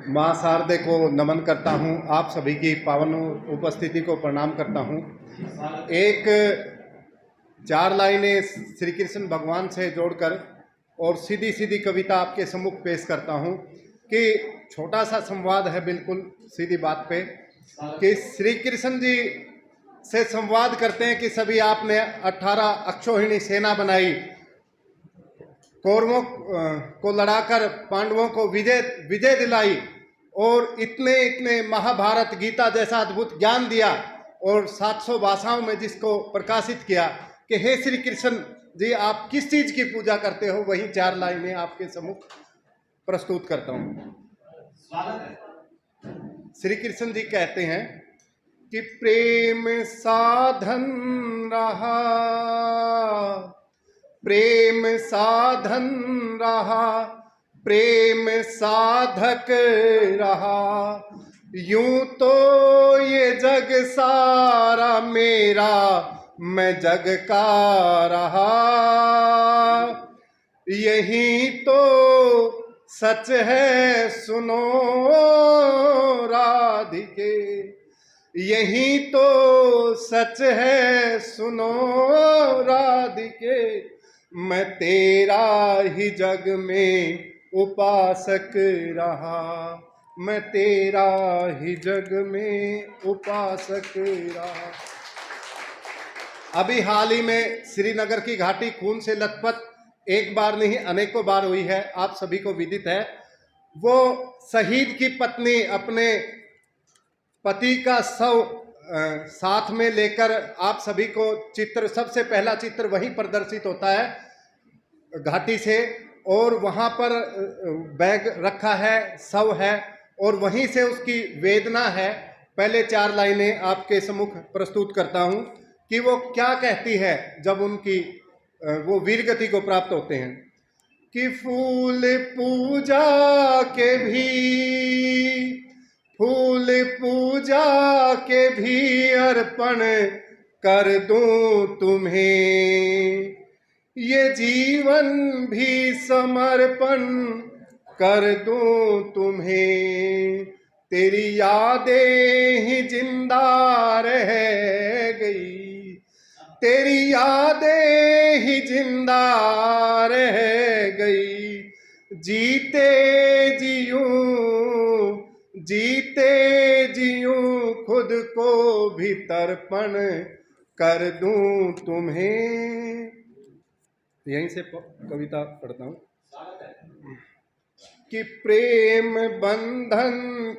माँ शारदे को नमन करता हूँ। आप सभी की पावन उपस्थिति को प्रणाम करता हूँ। एक 4 लाइनें श्री कृष्ण भगवान से जोड़कर और सीधी सीधी कविता आपके सम्मुख पेश करता हूँ कि छोटा सा संवाद है, बिल्कुल सीधी बात पे, कि श्री कृष्ण जी से संवाद करते हैं कि सभी आपने 18 अक्षौहिणी सेना बनाई, कौरवों को लड़ाकर पांडवों को विजय दिलाई और इतने इतने महाभारत गीता जैसा अद्भुत ज्ञान दिया और 700 भाषाओं में जिसको प्रकाशित किया कि हे श्री कृष्ण जी, आप किस चीज की पूजा करते हो, वही 4 लाइनें आपके सम्मुख प्रस्तुत करता हूं। श्री कृष्ण जी कहते हैं कि प्रेम साधन रहा, प्रेम साधन रहा, प्रेम साधक रहा, यूं तो ये जग सारा मेरा, मैं जग का रहा। यही तो सच है सुनो राधिके, यही तो सच है सुनो राधिके, मैं तेरा ही जग में उपासक रहा, मैं तेरा ही जग में उपासक रहा। अभी हाल ही में श्रीनगर की घाटी खून से लथपथ एक बार नहीं अनेकों बार हुई है, आप सभी को विदित है। वो शहीद की पत्नी अपने पति का शव साथ में लेकर, आप सभी को चित्र, सबसे पहला चित्र वहीं प्रदर्शित होता है घाटी से, और वहां पर बैग रखा है, शव है, और वहीं से उसकी वेदना है। पहले 4 लाइनें आपके सम्मुख प्रस्तुत करता हूं कि वो क्या कहती है जब उनकी वो वीरगति को प्राप्त होते हैं। कि फूल पूजा के भी, फूल पूजा के भी अर्पण कर दूं तुम्हें, ये जीवन भी समर्पण कर दूं तुम्हें, तेरी यादें ही जिंदा रह गई, तेरी यादें ही जिंदा रह गई, जीते जीऊं खुद को भी तर्पण कर दूं तुम्हें। यहीं से कविता पढ़ता हूं कि प्रेम बंधन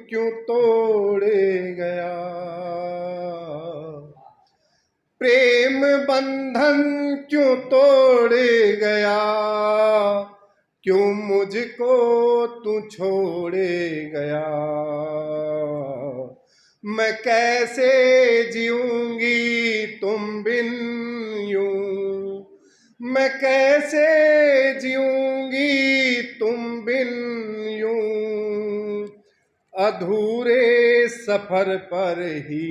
क्यों तोड़े गया, प्रेम बंधन क्यों तोड़े गया, क्यों मुझको तू छोड़े गया, मैं कैसे जीऊंगी तुम बिन यूं, मैं कैसे जीऊंगी तुम बिन यूं, अधूरे सफर पर ही,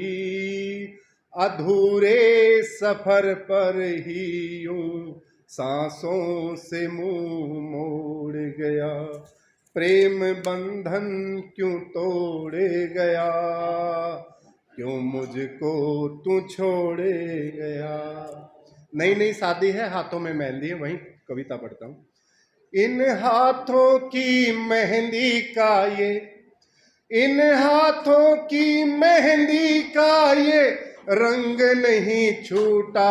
अधूरे सफर पर ही यूं सांसों से मुंह मोड़ गया, प्रेम बंधन क्यों तोड़े गया, क्यों मुझको तू छोड़े गया। नई नई शादी है, हाथों में मेहंदी है, वहीं कविता पढ़ता हूँ। इन हाथों की मेहंदी का ये, इन हाथों की मेहंदी का ये रंग नहीं छूटा,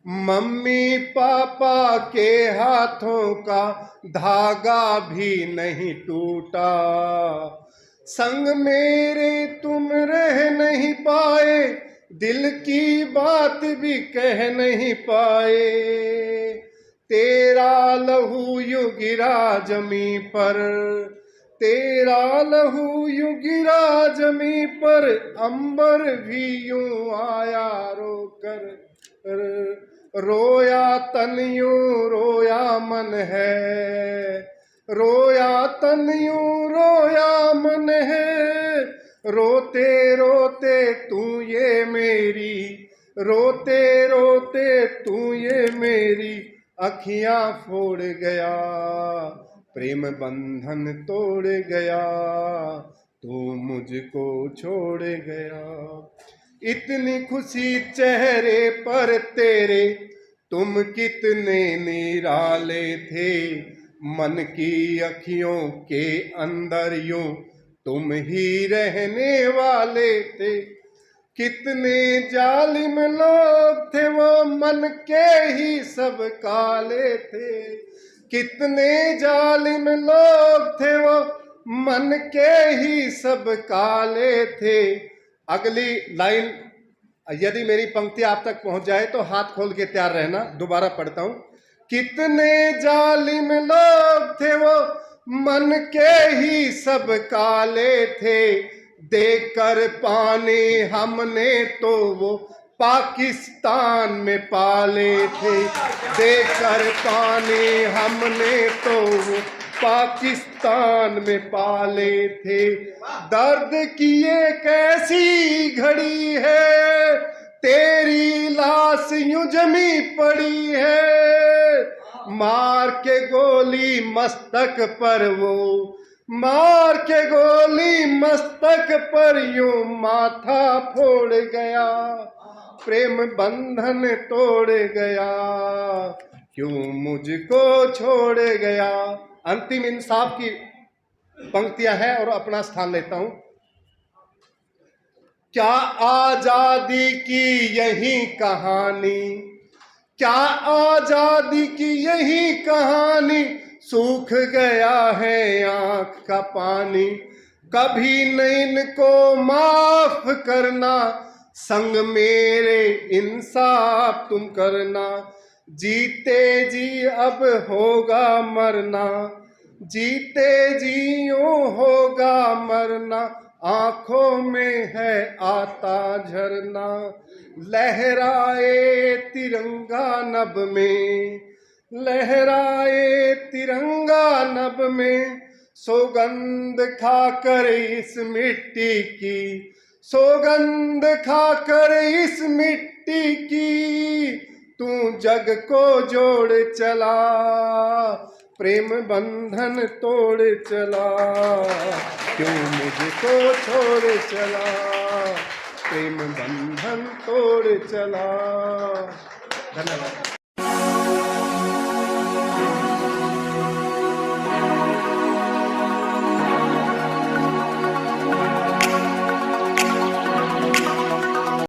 मम्मी पापा के हाथों का धागा भी नहीं टूटा, संग मेरे तुम रह नहीं पाए, दिल की बात भी कह नहीं पाए, तेरा लहू यूं गिरा जमी पर, तेरा लहू यूं गिरा जमी पर, अंबर भी यूं आया रोकर, रोया तन यूं रोया मन है, रोया तन यूं रोया मन है, रोते रोते तू ये मेरी, रोते रोते तू ये मेरी अखियां फोड़ गया, प्रेम बंधन तोड़ गया, तू मुझको छोड़ गया। इतनी खुशी चेहरे पर तेरे, तुम कितने निराले थे। मन की अखियों के अंदर यूं तुम ही रहने वाले थे। कितने जालिम लोग थे वो, मन के ही सब काले थे। कितने जालिम लोग थे वो, मन के ही सब काले थे। अगली लाइन, यदि मेरी पंक्ति आप तक पहुंच जाए तो हाथ खोल के तैयार रहना। दोबारा पढ़ता हूं। कितने जालिम लोग थे वो, मन के ही सब काले थे। देकर पाने हमने तो वो पाकिस्तान में पाले थे। देकर पाने हमने तो वो पाकिस्तान में पाले थे। दर्द की ये कैसी घड़ी है, तेरी लाश यूं जमी पड़ी है। मार के गोली मस्तक पर वो, मार के गोली मस्तक पर यूं माथा फोड़ गया। प्रेम बंधन तोड़ गया, क्यों मुझको छोड़ गया। अंतिम इंसाफ की पंक्तियां हैं और अपना स्थान लेता हूं। क्या आजादी की यही कहानी, क्या आजादी की यही कहानी, सूख गया है आंख का पानी। कभी न इनको माफ करना, संग मेरे इंसाफ तुम करना। जीते जी अब होगा मरना, जीते जी यूं होगा मरना। आंखों में है आता झरना, लहराए तिरंगा नभ में, लहराए तिरंगा नभ में। सौगंध खाकर इस मिट्टी की, सौगंध खाकर इस मिट्टी की, तू जग को जोड़ चला, प्रेम बंधन तोड़ चला। क्यों मुझको छोड़ चला, प्रेम बंधन तोड़ चला। धन्यवाद।